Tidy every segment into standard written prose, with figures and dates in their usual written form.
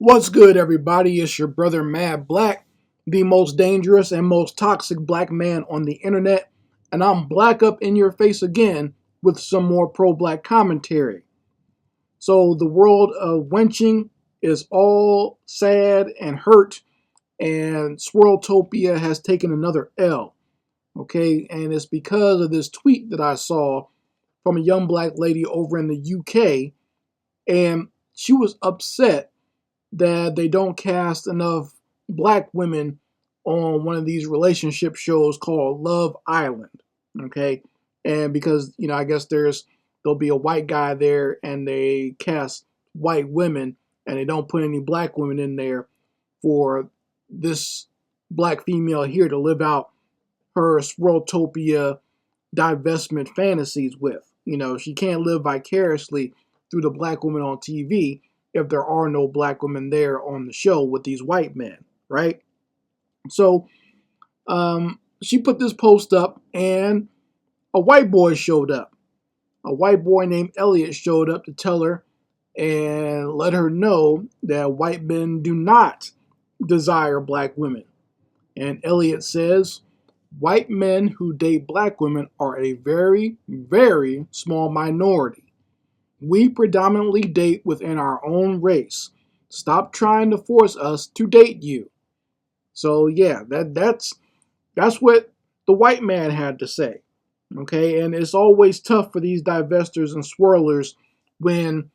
What's good, everybody? It's your brother Mad Black, the most dangerous and most toxic black man on the internet, and I'm black up in your face again with some more pro-black commentary. So the world of wenching is all sad and hurt, and Swirltopia has taken another L. Okay, and it's because of this tweet that I saw from a young black lady over in the UK, and she was upset that they don't cast enough black women on one of these relationship shows called Love Island. Okay. And because, I guess there'll be a white guy there and they cast white women and they don't put any black women in there for this black female here to live out her Swirltopia divestment fantasies with. She can't live vicariously through the black woman on TV if there are no black women there on the show with these white men, right? So she put this post up, and a white boy showed up. A white boy named Elliot showed up to tell her and let her know that white men do not desire black women. And Elliot says, white men who date black women are a very, very small minority. We predominantly date within our own race. Stop trying to force us to date you. So yeah, that's what the white man had to say. Okay, and it's always tough for these divestors and swirlers when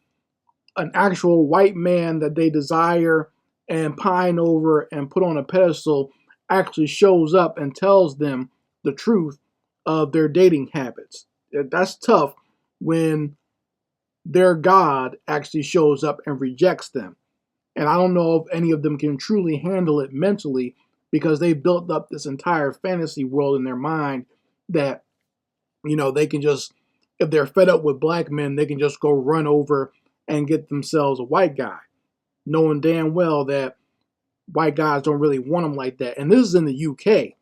an actual white man that they desire and pine over and put on a pedestal actually shows up and tells them the truth of their dating habits. That's tough when their God actually shows up and rejects them. And I don't know if any of them can truly handle it mentally because they built up this entire fantasy world in their mind that, they can just, if they're fed up with black men, they can just go run over and get themselves a white guy, knowing damn well that white guys don't really want them like that. And this is in the UK.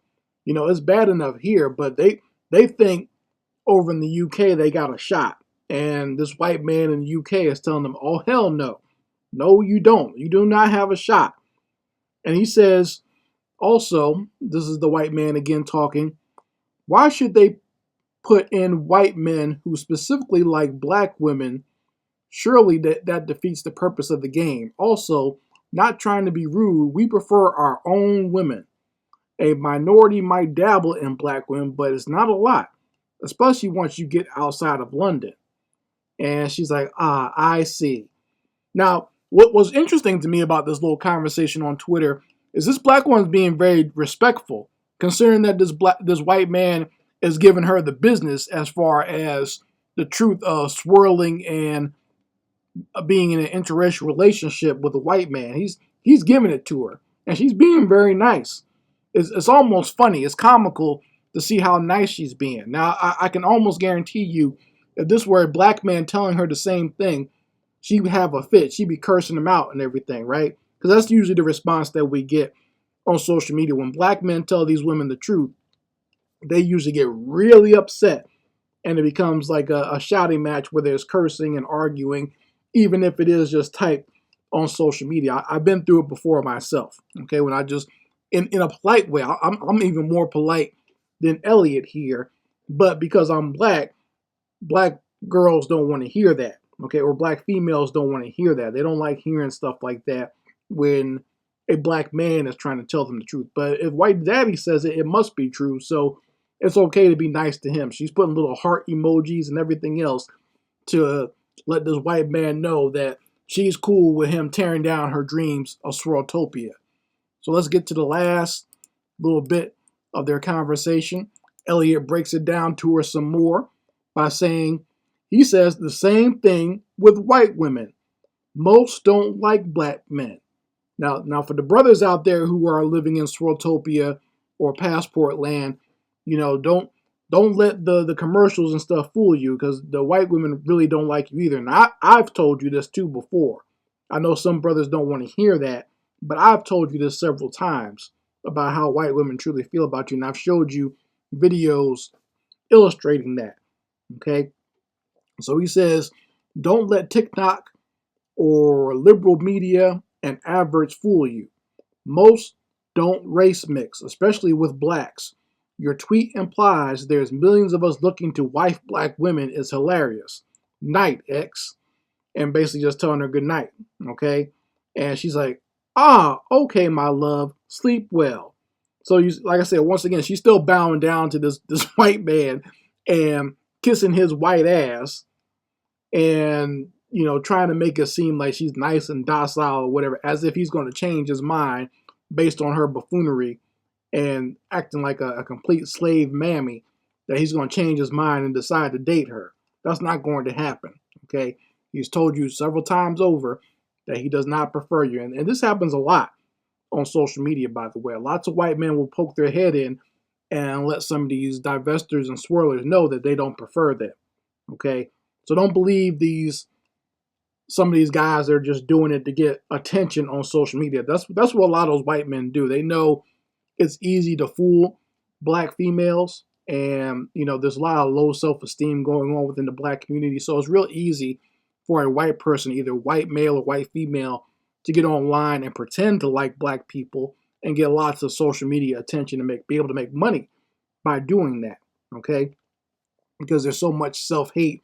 It's bad enough here, but they think over in the UK they got a shot. And this white man in the UK is telling them, oh, hell no. No, you don't. You do not have a shot. And he says, also, this is the white man again talking, why should they put in white men who specifically like black women? Surely that defeats the purpose of the game. Also, not trying to be rude, we prefer our own women. A minority might dabble in black women, but it's not a lot, especially once you get outside of London. And she's like, I see. Now, what was interesting to me about this little conversation on Twitter is this black woman's being very respectful, considering that this white man is giving her the business as far as the truth of swirling and being in an interracial relationship with a white man. He's giving it to her, and she's being very nice. It's almost funny. It's comical to see how nice she's being. Now, I can almost guarantee you, if this were a black man telling her the same thing, she would have a fit. She'd be cursing him out and everything, right? Because that's usually the response that we get on social media. When black men tell these women the truth, they usually get really upset. And it becomes like a shouting match where there's cursing and arguing, even if it is just typed on social media. I've been through it before myself, okay? When I just, in a polite way, I'm even more polite than Elliot here. But because I'm black girls don't want to hear that. Okay, or black females don't want to hear that. They don't like hearing stuff like that when a black man is trying to tell them the truth. But if white daddy says it, it must be true. So it's okay to be nice to him. She's putting little heart emojis and everything else to let this white man know that she's cool with him tearing down her dreams of Swirltopia. So let's get to the last little bit of their conversation. Elliot breaks it down to her some more by saying, he says the same thing with white women. Most don't like black men. Now, for the brothers out there who are living in Swirltopia or passport land, don't let the commercials and stuff fool you, because the white women really don't like you either. And I've told you this too before. I know some brothers don't want to hear that, but I've told you this several times about how white women truly feel about you, and I've showed you videos illustrating that. Okay? So he says, don't let TikTok or liberal media and adverts fool you. Most don't race mix, especially with blacks. Your tweet implies there's millions of us looking to wife black women is hilarious. Night, X. And basically just telling her good night. Okay? And she's like, okay, my love. Sleep well. So like I said, once again, she's still bowing down to this white man and kissing his white ass and trying to make it seem like she's nice and docile or whatever, as if he's going to change his mind based on her buffoonery and acting like a complete slave mammy, that he's going to change his mind and decide to date her. That's not going to happen. Okay, he's told you several times over that he does not prefer you, and this happens a lot on social media, by the way. Lots of white men will poke their head in and let some of these divestors and swirlers know that they don't prefer them. Okay, so don't believe some of these guys are just doing it to get attention on social media. That's what a lot of those white men do. They know it's easy to fool black females, and there's a lot of low self-esteem going on within the black community. So it's real easy for a white person, either white male or white female, to get online and pretend to like black people and get lots of social media attention and be able to make money by doing that. Okay, because there's so much self-hate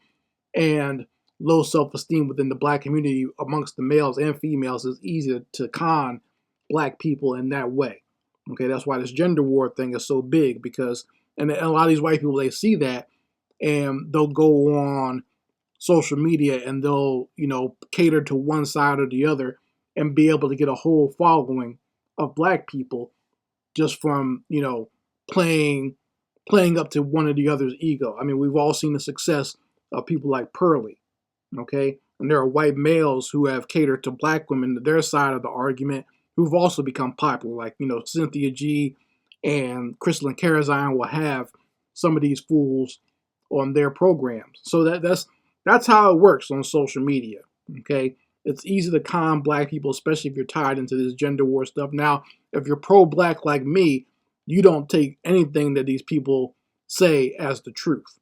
and low self-esteem within the black community amongst the males and females. It's easy to con black people in that way. Okay, that's why this gender war thing is so big, because and a lot of these white people, they see that and they'll go on social media and they'll cater to one side or the other and be able to get a whole following of black people just from playing up to one or the other's ego. I mean, we've all seen the success of people like Pearly. Okay, and there are white males who have catered to black women to their side of the argument, who've also become popular, like Cynthia G and Crystal and Karazine will have some of these fools on their programs. So that's how it works on social media. Okay, it's easy to con black people, especially if you're tied into this gender war stuff. Now, if you're pro-black like me, you don't take anything that these people say as the truth.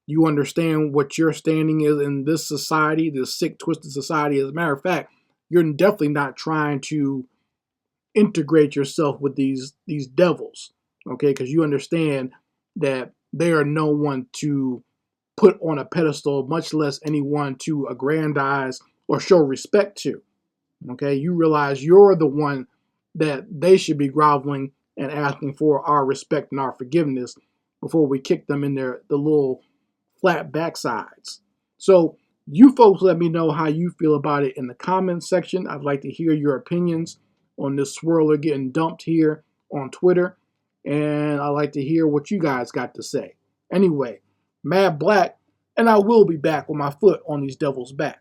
You understand what your standing is in this society, this sick, twisted society. As a matter of fact, you're definitely not trying to integrate yourself with these devils, okay? Because you understand that they are no one to put on a pedestal, much less anyone to aggrandize or show respect to, okay? You realize you're the one that they should be groveling and asking for our respect and our forgiveness before we kick them in the little flat backsides. So you folks let me know how you feel about it in the comments section. I'd like to hear your opinions on this swirler getting dumped here on Twitter. And I'd like to hear what you guys got to say. Anyway, Mad Black, and I will be back with my foot on these devils' back.